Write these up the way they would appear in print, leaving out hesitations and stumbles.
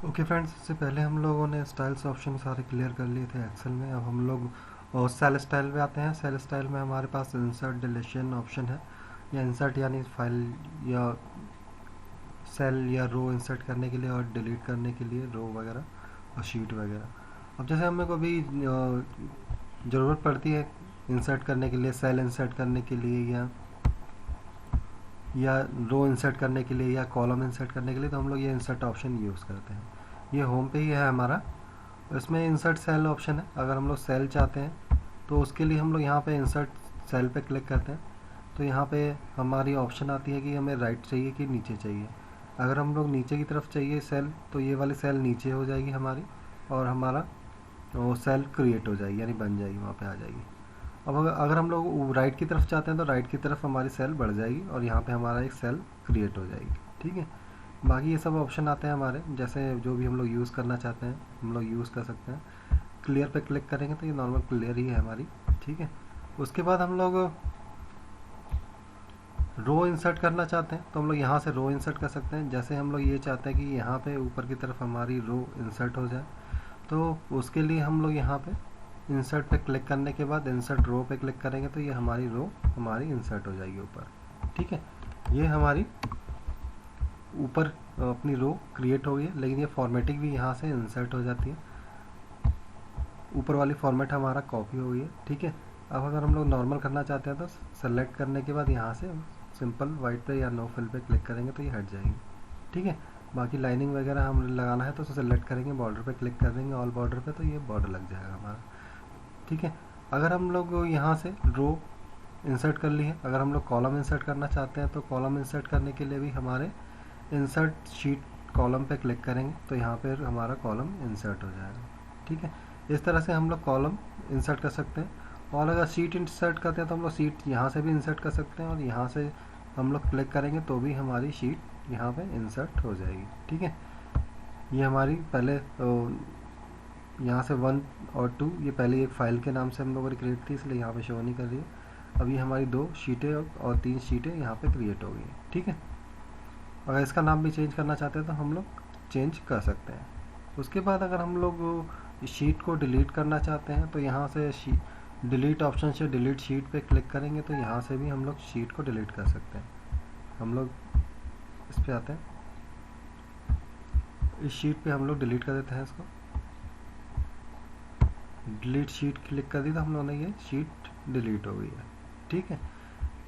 Okay friends, इससे पहले हम लोगों ने स्टाइल्स ऑप्शन सारे क्लियर कर लिए थे एक्सेल में। अब हम लोग सेल स्टाइल पे आते हैं। सेल स्टाइल में हमारे पास इंसर्ट डिलीशन ऑप्शन है, या इंसर्ट यानी फाइल या सेल या रो इंसर्ट करने के लिए और डिलीट करने के लिए रो वगैरह और शीट वगैरह। अब जैसे हमें को भी ज़रूरत पड़ती है इंसर्ट करने के लिए, सेल इंसर्ट करने के लिए या रो इंसर्ट करने के लिए या कॉलम इंसर्ट करने के लिए, तो हम लोग ये इंसर्ट ऑप्शन यूज़ करते हैं। ये होम पे ही है हमारा। इसमें इंसर्ट सेल ऑप्शन है। अगर हम लोग सेल चाहते हैं तो उसके लिए हम लोग यहाँ पे इंसर्ट सेल पे क्लिक करते हैं, तो यहाँ पे हमारी ऑप्शन आती है कि हमें राइट चाहिए कि नीचे चाहिए। अगर हम लोग नीचे की तरफ चाहिए सेल, तो ये वाली सेल नीचे हो जाएगी हमारी, और हमारा वो सेल क्रिएट हो जाएगी, यानी बन जाएगी, वहाँ पे आ जाएगी। अब अगर हम लोग राइट की तरफ चाहते हैं तो राइट की तरफ हमारी सेल बढ़ जाएगी और यहाँ पे हमारा एक सेल क्रिएट हो जाएगी। ठीक है। बाकी ये सब ऑप्शन आते हैं हमारे, जैसे जो भी हम लोग यूज़ करना चाहते हैं हम लोग यूज़ कर सकते हैं। क्लियर पे क्लिक करेंगे तो ये नॉर्मल क्लियर ही है हमारी। ठीक है। उसके बाद हम लोग रो इंसर्ट करना चाहते हैं तो हम लोग यहाँ से रो इंसर्ट कर सकते हैं। जैसे हम लोग ये चाहते हैं कि यहाँ पे ऊपर की तरफ हमारी रो इंसर्ट हो जाए, तो उसके लिए हम लोग यहाँ पे इंसर्ट पे क्लिक करने के बाद इंसर्ट रो पे क्लिक करेंगे तो ये हमारी रो हमारी इंसर्ट हो जाएगी ऊपर। ठीक है। ये हमारी ऊपर अपनी रो क्रिएट हो गई है, लेकिन ये फॉर्मेटिंग भी यहाँ से इंसर्ट हो जाती है। ऊपर वाली फॉर्मेट हमारा कॉपी हो गई है। ठीक है। अब अगर हम लोग नॉर्मल करना चाहते हैं तो सेलेक्ट करने के बाद यहाँ से सिंपल वाइट पे या नो फिल पे क्लिक करेंगे तो ये हट जाएगी। ठीक है। बाकी लाइनिंग वगैरह हम लगाना है तो सेलेक्ट करेंगे, बॉर्डर पे क्लिक कर देंगे ऑल बॉर्डर पे, तो ये बॉर्डर लग जाएगा हमारा। ठीक है। अगर हम लोग यहाँ से रो इंसर्ट कर ली है, अगर हम लोग कॉलम इंसर्ट करना चाहते हैं तो कॉलम इंसर्ट करने के लिए भी हमारे इंसर्ट शीट कॉलम पे क्लिक करेंगे तो यहाँ पर हमारा कॉलम इंसर्ट हो जाएगा। ठीक है। इस तरह से हम लोग कॉलम इंसर्ट कर सकते हैं। और अगर शीट इंसर्ट करते हैं तो हम लोग शीट यहाँ से भी इंसर्ट कर सकते हैं, और यहाँ से हम लोग क्लिक करेंगे तो भी हमारी शीट यहाँ पे इंसर्ट हो जाएगी। ठीक है। ये हमारी पहले यहाँ से 1 और 2 ये पहले एक फ़ाइल के नाम से हम लोगों ने क्रिएट थी, इसलिए यहाँ पे शो नहीं कर रही है। अब ये हमारी 2 शीटें और 3 शीटें यहाँ पे क्रिएट हो गई हैं। ठीक है। अगर इसका नाम भी चेंज करना चाहते हैं तो हम लोग चेंज कर सकते हैं। उसके बाद अगर हम लोग शीट को डिलीट करना चाहते हैं तो यहाँ से डिलीट ऑप्शन से डिलीट शीट पे क्लिक करेंगे तो यहाँ से भी हम लोग शीट को डिलीट कर सकते हैं। हम लोग इस पे आते हैं, इस शीट पे हम लोग डिलीट कर देते हैं इसको। डिलीट शीट क्लिक कर दी तो हम लोगों ने ये शीट डिलीट हो गई है। ठीक है।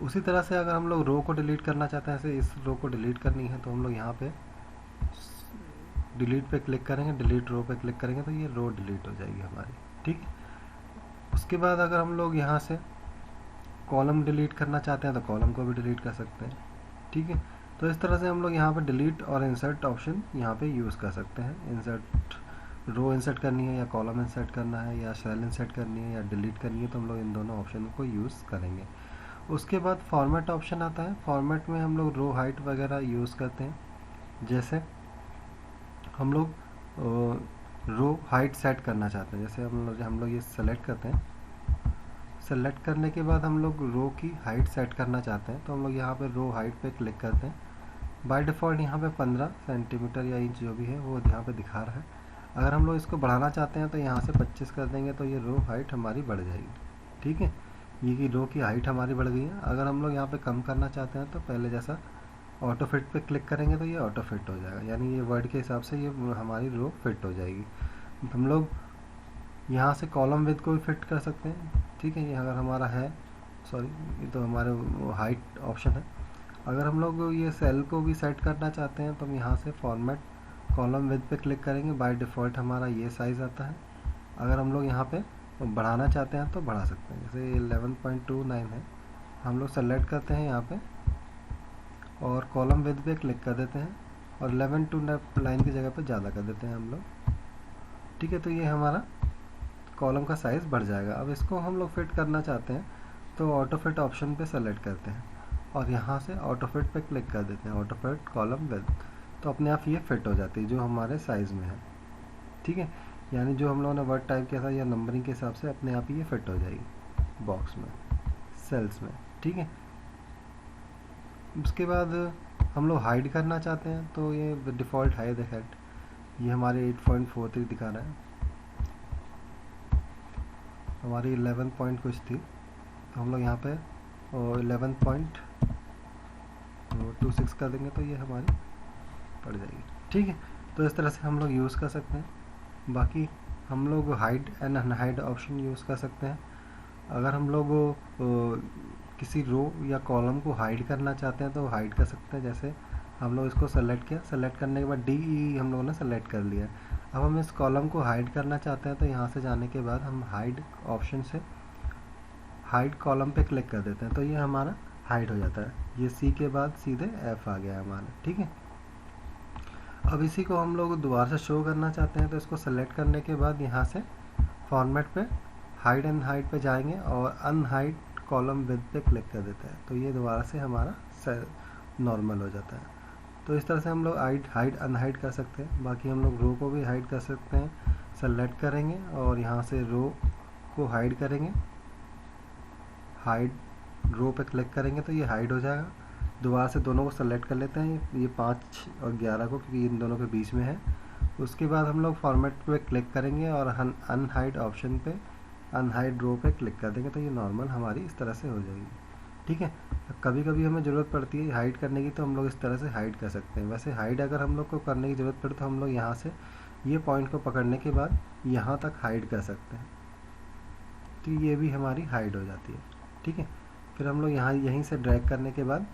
उसी तरह से अगर हम लोग रो को डिलीट करना चाहते हैं, ऐसे इस रो को डिलीट करनी है, तो हम लोग यहाँ पे डिलीट पे क्लिक करेंगे, डिलीट रो पे क्लिक करेंगे तो ये रो डिलीट हो जाएगी हमारी। ठीक है। उसके बाद अगर हम लोग यहाँ से कॉलम डिलीट करना चाहते हैं तो कॉलम को भी डिलीट कर सकते हैं। ठीक है। तो इस तरह से हम लोग यहाँ पे डिलीट और इंसर्ट ऑप्शन यहाँ पे यूज़ कर सकते हैं। इंसर्ट रो इंसर्ट करनी है या कॉलम इंसर्ट करना है या सेल इंसर्ट करनी है या डिलीट करनी है, तो हम लोग इन दोनों ऑप्शन को यूज़ करेंगे। उसके बाद फॉर्मेट ऑप्शन आता है। फॉर्मेट में हम लोग रो हाइट वगैरह यूज़ करते हैं। जैसे हम लोग रो हाइट सेट करना चाहते हैं, जैसे हम लोग ये सेलेक्ट करते हैं। सेलेक्ट करने के बाद हम लोग रो की हाइट सेट करना चाहते हैं तो हम लोग यहाँ पे रो हाइट पे क्लिक करते हैं। बाय डिफ़ॉल्ट यहाँ पे 15 सेंटीमीटर या इंच जो भी है वो यहाँ पे दिखा रहा है। अगर हम लोग इसको बढ़ाना चाहते हैं तो यहाँ से 25 कर देंगे तो ये रो हाइट हमारी बढ़ जाएगी। ठीक है। ये कि रो की हाइट हमारी बढ़ गई है। अगर हम लोग यहाँ पे कम करना चाहते हैं तो पहले जैसा ऑटो फिट पे क्लिक करेंगे तो ये ऑटो फिट हो जाएगा, यानी ये वर्ड के हिसाब से ये हमारी रो फिट हो जाएगी। हम लोग यहाँ से कॉलम विड्थ को भी फिट कर सकते हैं। ठीक है। ये अगर हमारा है, सॉरी ये तो हमारे हाइट ऑप्शन है। अगर हम लोग ये सेल को भी सेट करना चाहते हैं तो हम यहाँ से फॉर्मेट कॉलम विड्थ पे क्लिक करेंगे, बाय डिफ़ॉल्ट हमारा ये साइज़ आता है। अगर हम लोग यहाँ पे बढ़ाना चाहते हैं तो बढ़ा सकते हैं, जैसे 11.29 है, हम लोग सेलेक्ट करते हैं यहाँ पे और कॉलम विड्थ पे क्लिक कर देते हैं और 11 टू 9 की जगह पे ज़्यादा कर देते हैं हम लोग। ठीक है। तो ये हमारा कॉलम का साइज़ बढ़ जाएगा। अब इसको हम लोग फिट करना चाहते हैं तो ऑटो फिट ऑप्शन पे सेलेक्ट करते हैं और यहाँ से ऑटो फिट पे क्लिक कर देते हैं, ऑटो फिट कॉलम विड्थ, तो अपने आप ये फिट हो जाती है जो हमारे साइज़ में है। ठीक है। यानी जो हम लोगों ने वर्ड टाइप किया था या नंबरिंग के हिसाब से अपने आप ही ये फिट हो जाएगी बॉक्स में, सेल्स में। ठीक है। उसके बाद हम लोग हाइड करना चाहते हैं तो ये डिफ़ॉल्ट हाइड हेड ये हमारे 8.43 दिखा रहा है, हमारी 11 पॉइंट कुछ थी, तो हम लोग यहाँ पे 11.26 कर देंगे तो ये हमारी पड़ जाएगी। ठीक है, तो इस तरह से हम लोग यूज़ कर सकते हैं। बाकी हम लोग hide and unhide option use कर सकते हैं। अगर हम लोग किसी रो या कॉलम को हाइड करना चाहते हैं तो हाइड कर सकते हैं। जैसे हम लोग इसको सेलेक्ट किया, सेलेक्ट करने के बाद DE हम लोगों ने सेलेक्ट कर लिया। अब हम इस कॉलम को हाइड करना चाहते हैं तो यहाँ से जाने के बाद हम हाइड ऑप्शन से हाइड कॉलम पे क्लिक कर देते हैं, तो ये हमारा हाइड हो जाता है। ये C के बाद सीधे F आ गया हमारा। ठीक है, अब इसी को हम लोग दोबारा से शो करना चाहते हैं तो इसको सेलेक्ट करने के बाद यहाँ से फॉर्मेट पे हाइड एंड हाइड पे जाएंगे और अनहाइड कॉलम विद पे क्लिक कर देते हैं, तो ये दोबारा से हमारा नॉर्मल हो जाता है। तो इस तरह से हम लोग हाइड अनहाइड कर सकते हैं। बाकी हम लोग रो को भी हाइड कर सकते हैं। सेलेक्ट करेंगे और यहाँ से रो को हाइड करेंगे, हाइड रो पे क्लिक करेंगे तो ये हाइड हो जाएगा। दोबारा से दोनों को सेलेक्ट कर लेते हैं, ये 5 और 11 को, क्योंकि इन दोनों के बीच में है। उसके बाद हम लोग फॉर्मेट पे क्लिक करेंगे और अनहाइड ऑप्शन पे अनहाइड रो पे क्लिक कर देंगे तो ये नॉर्मल हमारी इस तरह से हो जाएगी। ठीक है, कभी कभी हमें ज़रूरत पड़ती है हाइड करने की तो हम लोग इस तरह से हाइड कर सकते हैं। वैसे हाइड अगर हम लोग को करने की ज़रूरत पड़े तो हम लोग यहाँ से ये पॉइंट को पकड़ने के बाद यहाँ तक हाइड कर सकते हैं, तो ये भी हमारी हाइड हो जाती है। ठीक है, फिर हम लोग यहाँ यहीं से ड्रैग करने के बाद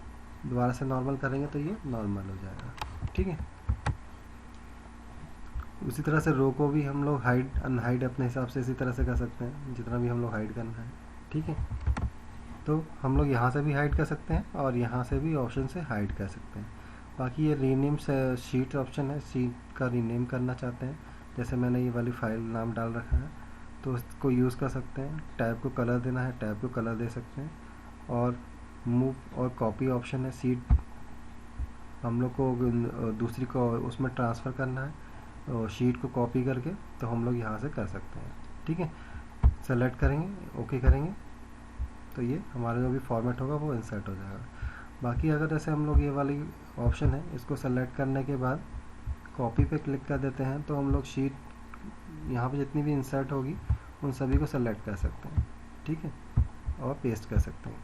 दोबारा से नॉर्मल करेंगे तो ये नॉर्मल हो जाएगा। ठीक है, उसी तरह से रो को भी हम लोग हाइड अनहाइड अपने हिसाब से इसी तरह से कर सकते हैं, जितना भी हम लोग हाइड करना है। ठीक है, तो हम लोग यहाँ से भी हाइड कर सकते हैं और यहाँ से भी ऑप्शन से हाइड कर सकते हैं। बाकी ये रीनेम से शीट ऑप्शन है, शीट का रीनेम करना चाहते हैं, जैसे मैंने ये वाली फाइल नाम डाल रखा है तो उसको यूज़ कर सकते हैं। टैब को कलर देना है, टैब को कलर दे सकते हैं। और मूव और कॉपी ऑप्शन है, शीट हम लोग को दूसरी को उसमें ट्रांसफ़र करना है और शीट को कॉपी करके, तो हम लोग यहाँ से कर सकते हैं। ठीक है, सेलेक्ट करेंगे, ओके करेंगे तो ये हमारा जो भी फॉर्मेट होगा वो इंसर्ट हो जाएगा। बाकी अगर जैसे हम लोग ये वाली ऑप्शन है इसको सेलेक्ट करने के बाद कॉपी पे क्लिक कर देते हैं तो हम लोग शीट यहाँ पे जितनी भी इंसर्ट होगी उन सभी को सेलेक्ट कर सकते हैं। ठीक है, और पेस्ट कर सकते हैं।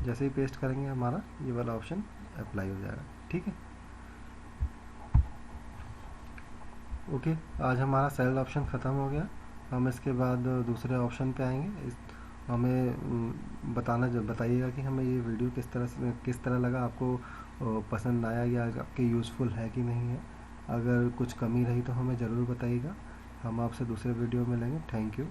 जैसे ही पेस्ट करेंगे हमारा ये वाला ऑप्शन अप्लाई हो जाएगा। ठीक है, ओके, आज हमारा सेल ऑप्शन ख़त्म हो गया। हम इसके बाद दूसरे ऑप्शन पे आएंगे। हमें बताइएगा कि हमें ये वीडियो किस तरह लगा, आपको पसंद आया या आपके यूज़फुल है कि नहीं है। अगर कुछ कमी रही तो हमें ज़रूर बताइएगा। हम आपसे दूसरे वीडियो में मिलेंगे। Thank you.